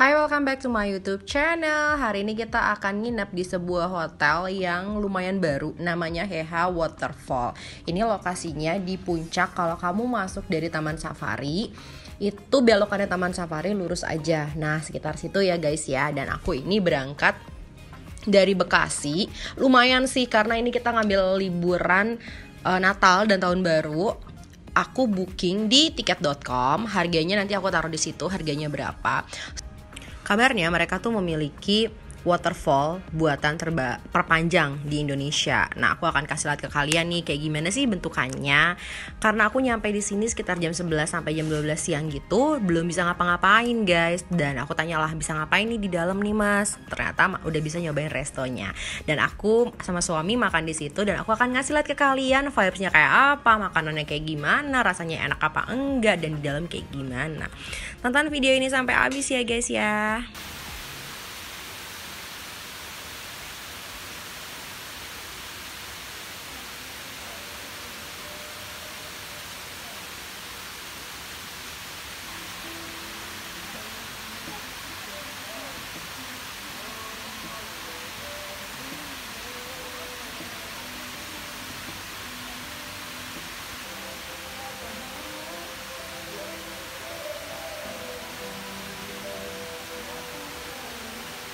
Hai, welcome back to my YouTube channel. Hari ini kita akan nginep di sebuah hotel yang lumayan baru, namanya Heha Waterfall. Ini lokasinya di puncak. Kalau kamu masuk dari Taman Safari, itu belokannya Taman Safari lurus aja. Nah, sekitar situ ya guys ya. Dan aku ini berangkat dari Bekasi. Lumayan sih karena ini kita ngambil liburan Natal dan Tahun Baru. Aku booking di tiket.com. Harganya nanti aku taruh di situ, harganya berapa. Kabarnya mereka tuh memiliki waterfall buatan terpanjang di Indonesia. Nah, aku akan kasih lihat ke kalian nih kayak gimana sih bentukannya. Karena aku nyampe di sini sekitar jam 11 sampai jam 12 siang gitu, belum bisa ngapa-ngapain, guys. Dan aku tanyalah bisa ngapain nih di dalam nih, Mas. Ternyata udah bisa nyobain restonya. Dan aku sama suami makan di situ dan aku akan ngasih lihat ke kalian vibes-nya kayak apa, makanannya kayak gimana, rasanya enak apa enggak, dan di dalam kayak gimana. Tonton video ini sampai habis ya, guys ya.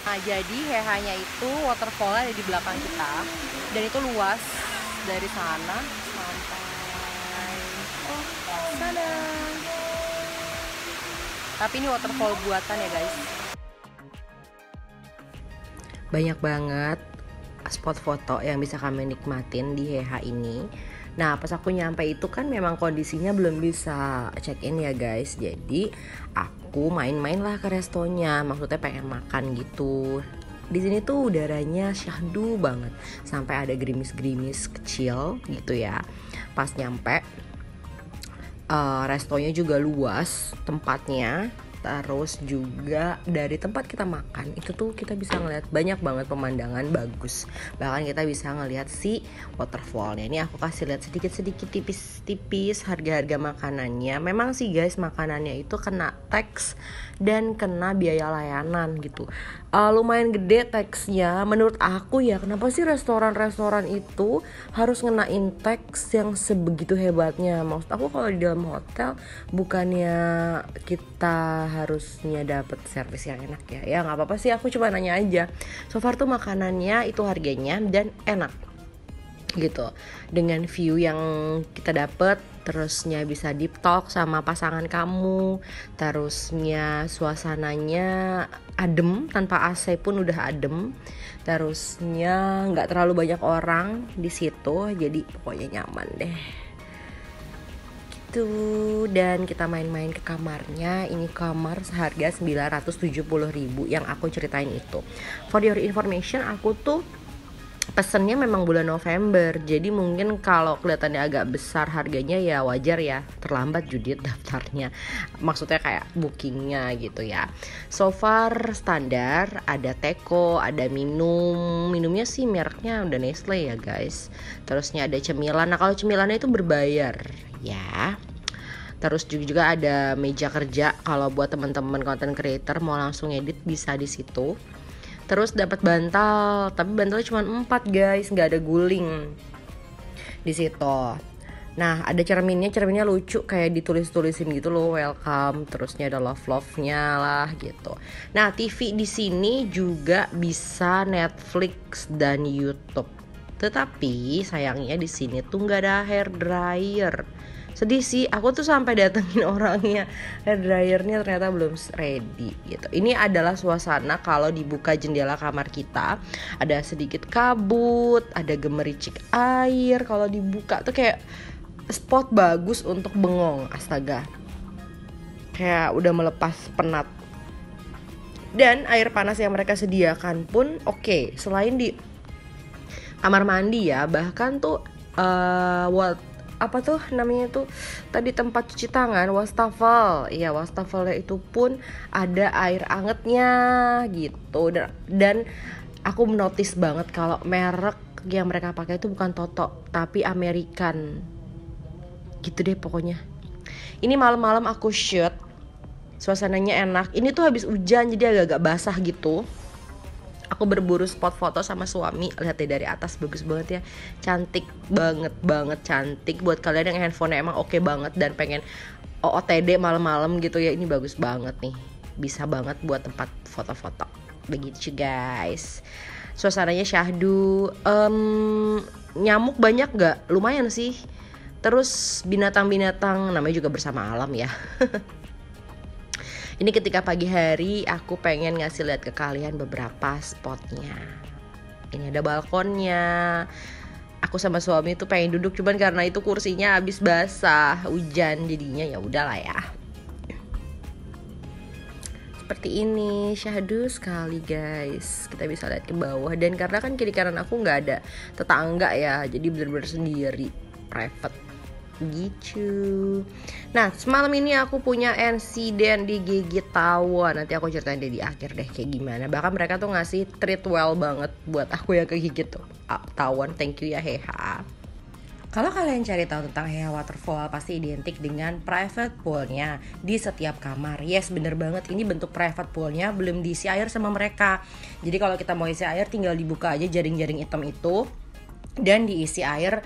Nah, jadi Hehanya itu waterfallnya ada di belakang kita dan itu luas dari sana sampai sana. Tapi ini waterfall buatan ya guys. Banyak banget spot foto yang bisa kami nikmatin di Heha ini. Nah, pas aku nyampe itu kan memang kondisinya belum bisa check in ya guys. Jadi aku main-main lah ke restonya, maksudnya pengen makan gitu. Di sini tuh udaranya syahdu banget, sampai ada gerimis-gerimis kecil gitu ya. Pas nyampe restonya juga luas tempatnya. Terus juga dari tempat kita makan itu tuh kita bisa ngeliat banyak banget pemandangan bagus. Bahkan kita bisa ngeliat si waterfallnya. Ini aku kasih lihat sedikit-sedikit tipis-tipis harga-harga makanannya. Memang sih guys, makanannya itu kena tax dan kena biaya layanan gitu. Lumayan gede taxnya menurut aku ya. Kenapa sih restoran-restoran itu harus ngenain tax yang sebegitu hebatnya? Maksud aku kalau di dalam hotel bukannya kita harusnya dapet servis yang enak ya nggak apa-apa sih, aku cuma nanya aja. So far tuh makanannya itu harganya dan enak gitu, dengan view yang kita dapet, terusnya bisa deep talk sama pasangan kamu, terusnya suasananya adem, tanpa AC pun udah adem, terusnya nggak terlalu banyak orang di situ, jadi pokoknya nyaman deh. Dan kita main-main ke kamarnya. Ini kamar seharga 970.000 yang aku ceritain itu. For your information, aku tuh pesennya memang bulan November. Jadi mungkin kalau kelihatannya agak besar harganya ya wajar ya, terlambat Judit daftarnya. Maksudnya kayak bookingnya gitu ya. So far standar, ada teko, ada minumnya sih mereknya udah Nestle ya guys. Terusnya ada cemilan. Nah kalau cemilannya itu berbayar ya. Terus juga ada meja kerja kalau buat teman-teman content creator mau langsung edit bisa di situ. Terus dapat bantal, tapi bantalnya cuma 4 guys, nggak ada guling di situ. Nah ada cerminnya lucu kayak ditulis-tulisin gitu loh, welcome. Terusnya ada love-nya lah gitu. Nah TV di sini juga bisa Netflix dan YouTube. Tetapi sayangnya di sini tuh nggak ada hair dryer. Sedih sih, aku tuh sampai datengin orangnya, hair dryernya ternyata belum ready gitu. Ini adalah suasana kalau dibuka jendela kamar kita, ada sedikit kabut, ada gemericik air. Kalau dibuka tuh kayak spot bagus untuk bengong, astaga. Kayak udah melepas penat. Dan air panas yang mereka sediakan pun oke. Selain di kamar mandi ya, bahkan tuh apa tuh namanya tuh tadi tempat cuci tangan, wastafel. Iya, wastafelnya itu pun ada air angetnya gitu. Dan aku notice banget kalau merek yang mereka pakai itu bukan Toto tapi American. Gitu deh pokoknya. Ini malam-malam aku shoot Suasananya enak. Ini tuh habis hujan jadi agak-agak basah gitu. Aku berburu spot foto sama suami. Lihat deh dari atas, bagus banget ya. Cantik banget cantik. Buat kalian yang handphonenya emang oke banget dan pengen OOTD malam-malam gitu ya, ini bagus banget nih. Bisa banget buat tempat foto-foto. Begitu guys. Suasananya syahdu. Nyamuk banyak gak? Lumayan sih. Terus binatang-binatang, namanya juga bersama alam ya. Ini ketika pagi hari aku pengen ngasih lihat ke kalian beberapa spotnya. Ini ada balkonnya. Aku sama suami tuh pengen duduk, cuman karena itu kursinya habis basah, hujan jadinya ya udahlah ya. Seperti ini, syahdu sekali guys. Kita bisa lihat ke bawah dan karena kan kiri kanan aku nggak ada tetangga ya, jadi bener-bener sendiri, private gitu. Nah semalam ini aku punya insiden digigit tawon. Nanti aku ceritain deh di akhir deh kayak gimana. Bahkan mereka tuh ngasih treat well banget buat aku yang kegigit tuh tawon. Thank you ya Heha. Kalau kalian cari tahu tentang Heha Waterfall pasti identik dengan private poolnya di setiap kamar. Yes bener banget, ini bentuk private poolnya, belum diisi air sama mereka. Jadi kalau kita mau isi air tinggal dibuka aja jaring-jaring hitam itu dan diisi air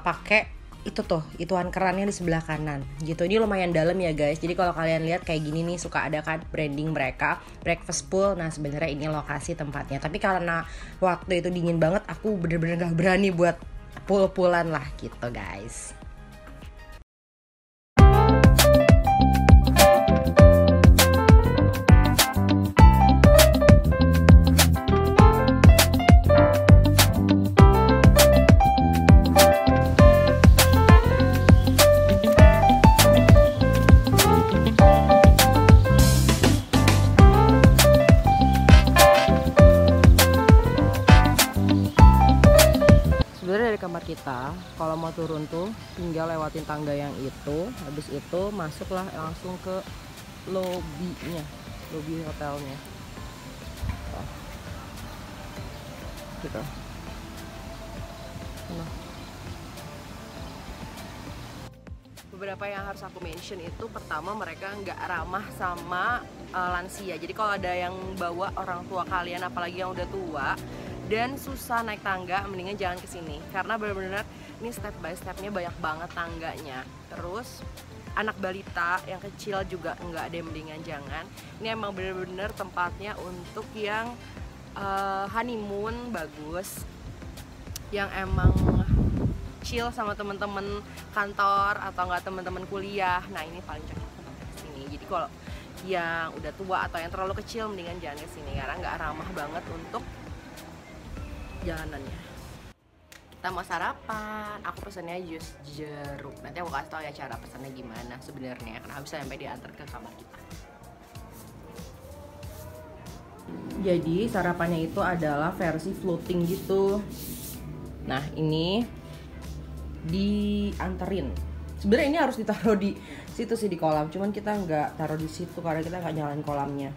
pakai itu tuh, ituan kerannya di sebelah kanan gitu. Ini lumayan dalam ya guys. Jadi kalau kalian lihat kayak gini nih, suka ada kan branding mereka, breakfast pool. Nah sebenarnya ini lokasi tempatnya. Tapi karena waktu itu dingin banget, aku bener-bener gak berani buat pool-poolan lah gitu guys. Dari kamar kita kalau mau turun tuh tinggal lewatin tangga yang itu, habis itu masuklah langsung ke lobbynya, lobby hotelnya gitu. Nah, beberapa yang harus aku mention itu, pertama mereka nggak ramah sama lansia. Jadi kalau ada yang bawa orang tua kalian, apalagi yang udah tua dan susah naik tangga, mendingan jangan kesini karena benar-benar ini step by stepnya banyak banget tangganya. Terus anak balita yang kecil juga enggak deh, mendingan jangan. Ini emang bener-bener tempatnya untuk yang honeymoon bagus, yang emang chill sama temen-temen kantor atau enggak temen-temen kuliah. Nah ini paling cocok tempatnya kesini. Jadi kalau yang udah tua atau yang terlalu kecil mendingan jangan kesini karena nggak ramah banget untuk jalanannya. Kita mau sarapan, aku pesennya jus jeruk. Nanti aku kasih tau ya cara pesannya gimana sebenarnya, karena bisa sampai diantar ke kamar kita. Jadi sarapannya itu adalah versi floating gitu. Nah ini dianterin. Sebenarnya ini harus ditaruh di situ sih, di kolam. Cuman kita nggak taruh di situ karena kita nggak nyalain kolamnya.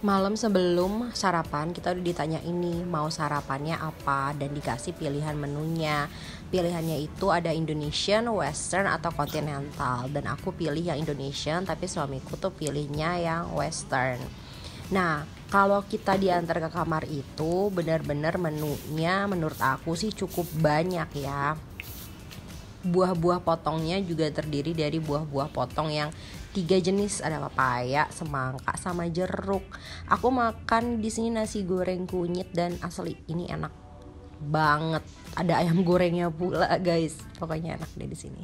Malam sebelum sarapan kita udah ditanya ini mau sarapannya apa dan dikasih pilihan menunya. Pilihannya itu ada Indonesian, Western atau Continental, dan aku pilih yang Indonesian tapi suamiku tuh pilihnya yang Western. Nah kalau kita diantar ke kamar itu benar-benar menunya menurut aku sih cukup banyak ya. Buah-buah potongnya juga terdiri dari buah-buah potong yang 3 jenis, ada papaya, semangka, sama jeruk. Aku makan di sini nasi goreng kunyit dan asli ini enak banget. Ada ayam gorengnya pula guys. Pokoknya enak deh di sini.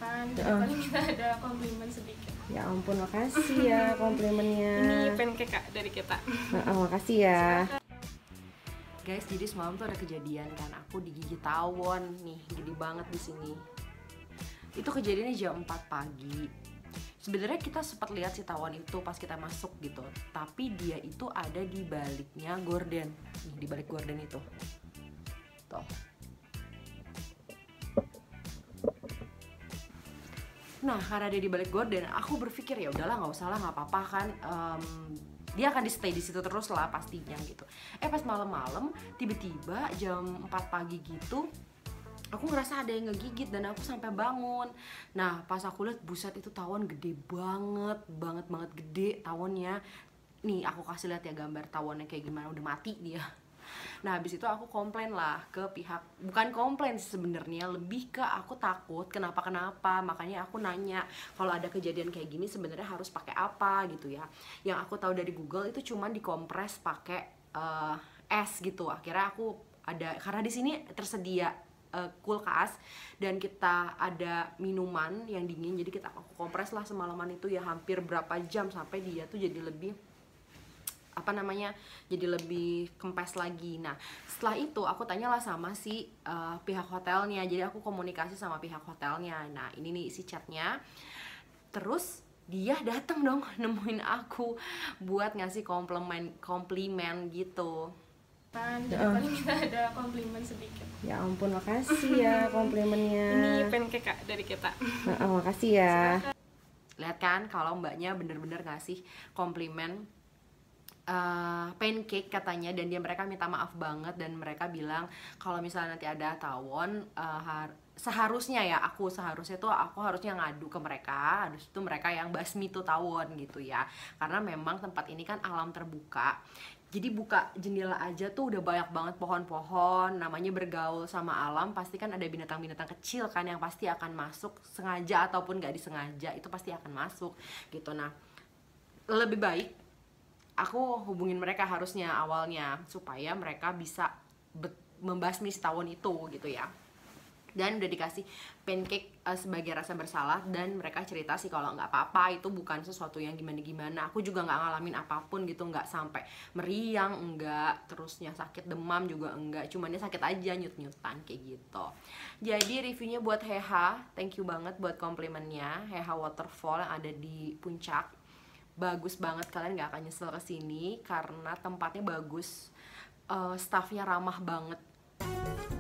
Paling kita ada komplimen sedikit. Ya ampun, makasih ya komplimennya. Ini pancake Kak dari kita. Makasih ya. Guys, jadi semalam tuh ada kejadian kan, aku digigit tawon nih, gede banget di sini. Itu kejadiannya jam 4 pagi. Sebenarnya kita sempat lihat si tawon itu pas kita masuk gitu, tapi dia itu ada di baliknya gorden, nih, di balik gorden itu. Tuh. Nah, karena dia di balik gorden, aku berpikir ya udahlah nggak usah lah, nggak apa-apa kan. Dia akan di stay di situ terus lah pastinya gitu. Pas malam-malam tiba-tiba jam 4 pagi gitu aku ngerasa ada yang ngegigit dan aku sampai bangun. Nah pas aku lihat, buset, itu tawon gede banget, banget gede tawonnya. Nih aku kasih lihat ya gambar tawonnya kayak gimana, udah mati dia. Nah habis itu aku komplain lah ke pihak, bukan komplain sebenarnya, lebih ke aku takut kenapa, makanya aku nanya kalau ada kejadian kayak gini sebenarnya harus pakai apa gitu ya. Yang aku tahu dari Google itu cuman dikompres pakai es gitu. Akhirnya aku ada, karena di sini tersedia kulkas dan kita ada minuman yang dingin, jadi aku kompres lah semalaman itu ya, hampir berapa jam sampai dia tuh jadi lebih jadi lebih kempes lagi. Nah setelah itu aku tanyalah sama si pihak hotelnya, jadi aku komunikasi sama pihak hotelnya. Nah ini nih isi chatnya. Terus dia datang dong nemuin aku buat ngasih komplimen gitu. Jadi paling kita ada komplimen sedikit. Ya ampun, makasih ya komplimennya. Ini pancake Kak dari kita. Makasih ya. Lihat kan kalau mbaknya bener-bener ngasih komplimen pancake katanya, dan mereka minta maaf banget, dan mereka bilang kalau misalnya nanti ada tawon seharusnya aku harusnya ngadu ke mereka, habis itu mereka yang basmi tuh tawon gitu ya, karena memang tempat ini kan alam terbuka. Jadi buka jendela aja tuh udah banyak banget pohon-pohon, namanya bergaul sama alam, pasti kan ada binatang-binatang kecil kan yang pasti akan masuk, sengaja ataupun gak disengaja itu pasti akan masuk gitu. Nah lebih baik aku hubungin mereka harusnya awalnya supaya mereka bisa membasmi si tawon itu gitu ya. Dan udah dikasih pancake sebagai rasa bersalah, dan mereka cerita sih kalau nggak apa-apa, itu bukan sesuatu yang gimana-gimana. Aku juga nggak ngalamin apapun gitu, nggak sampai meriang, enggak, terusnya sakit demam juga enggak, cuman dia sakit aja nyut-nyutan kayak gitu. Jadi reviewnya buat Heha, thank you banget buat komplimennya. Heha Waterfall yang ada di puncak, bagus banget, kalian nggak akan nyesel kesini karena tempatnya bagus, staffnya ramah banget.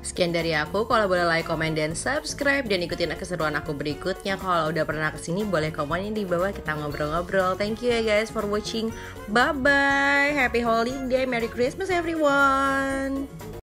Sekian dari aku. Kalau boleh like, comment, dan subscribe, dan ikutin keseruan aku berikutnya. Kalau udah pernah kesini boleh komenin di bawah, kita ngobrol-ngobrol. Thank you ya guys for watching. Bye bye, happy holiday, Merry Christmas everyone.